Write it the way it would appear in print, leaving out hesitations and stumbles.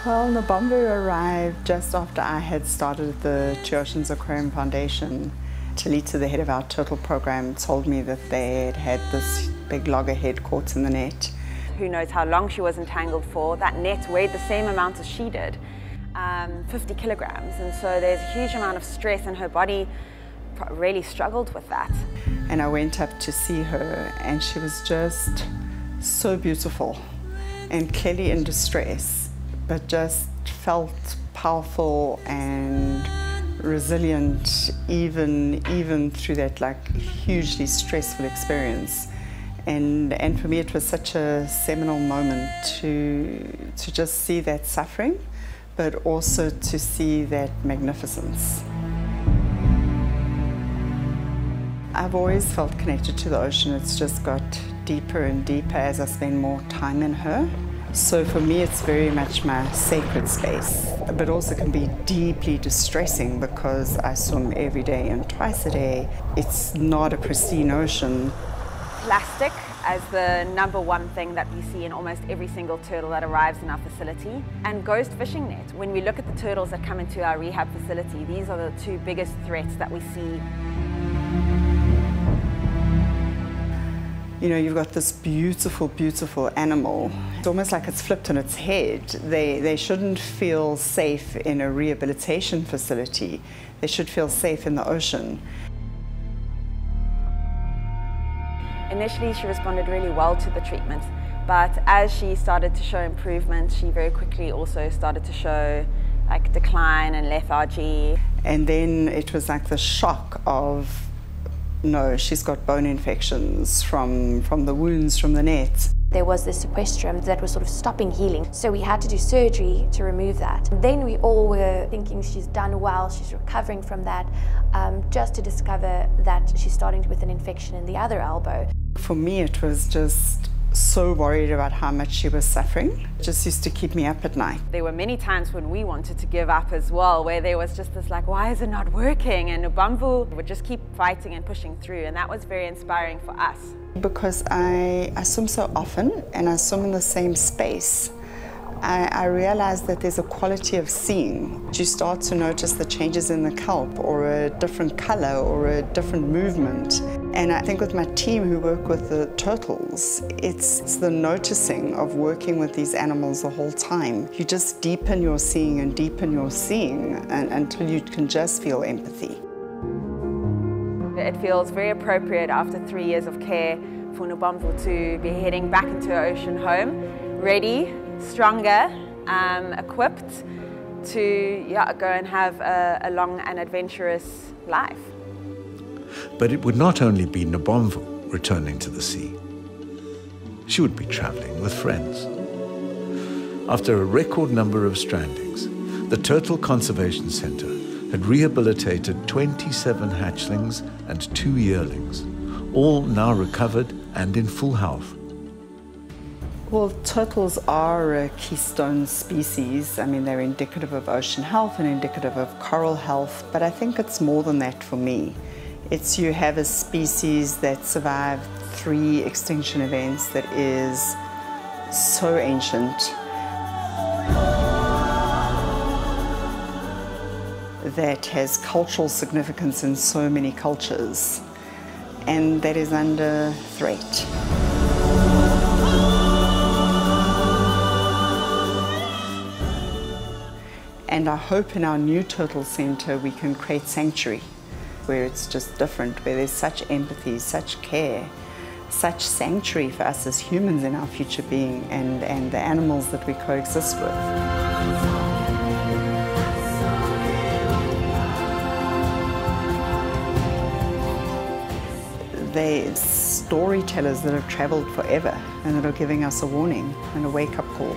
Well, Nobomvu arrived just after I had started the Two Oceans Aquarium Foundation. Talita, the head of our turtle program, told me that they had this big loggerhead caught in the net. Who knows how long she was entangled for. That net weighed the same amount as she did, 50 kilograms. And so there's a huge amount of stress, and her body really struggled with that. And I went up to see her, and she was just so beautiful and clearly in distress, but just felt powerful and resilient even through that hugely stressful experience. And for me it was such a seminal moment to just see that suffering, but also to see that magnificence. I've always felt connected to the ocean. It's just got deeper and deeper as I spend more time in her. So for me it's very much my sacred space, but also can be deeply distressing because I swim every day and twice a day. It's not a pristine ocean. Plastic as the #1 thing that we see in almost every single turtle that arrives in our facility, and ghost fishing net. When we look at the turtles that come into our rehab facility, these are the two biggest threats that we see. You know, you've got this beautiful, beautiful animal. It's almost like it's flipped on its head. They shouldn't feel safe in a rehabilitation facility. They should feel safe in the ocean. Initially, she responded really well to the treatment, but as she started to show improvement, she very quickly also started to show decline and lethargy. And then it was like the shock of, no, she's got bone infections from the wounds from the net. There was this sequestrum that was sort of stopping healing, so we had to do surgery to remove that. And then we all were thinking she's done well, she's recovering from that, just to discover that she's starting with an infection in the other elbow. For me it was just so worried about how much she was suffering. It just used to keep me up at night. There were many times when we wanted to give up as well, where there was just this why is it not working? And Nobomvu would just keep fighting and pushing through, and that was very inspiring for us. Because I swim so often and I swim in the same space, I realized that there's a quality of seeing. You start to notice the changes in the kelp, or a different color, or a different movement. And I think with my team who work with the turtles, it's the noticing of working with these animals the whole time. You just deepen your seeing and deepen your seeing until you can just feel empathy. It feels very appropriate after 3 years of care for Nobomvu to be heading back into her ocean home, ready, stronger, equipped to go and have a long and adventurous life. But it would not only be Nobomvu returning to the sea. She would be traveling with friends. After a record number of strandings, the Turtle Conservation Center had rehabilitated 27 hatchlings and 2 yearlings, all now recovered and in full health. Well, turtles are a keystone species. I mean, they're indicative of ocean health and indicative of coral health, but I think it's more than that for me. It's you have a species that survived 3 extinction events that is so ancient, that has cultural significance in so many cultures, and that is under threat. And I hope in our new turtle center we can create sanctuary, where it's just different, where there's such empathy, such care, such sanctuary for us as humans in our future being, and the animals that we coexist with. They're storytellers that have traveled forever and that are giving us a warning and a wake-up call.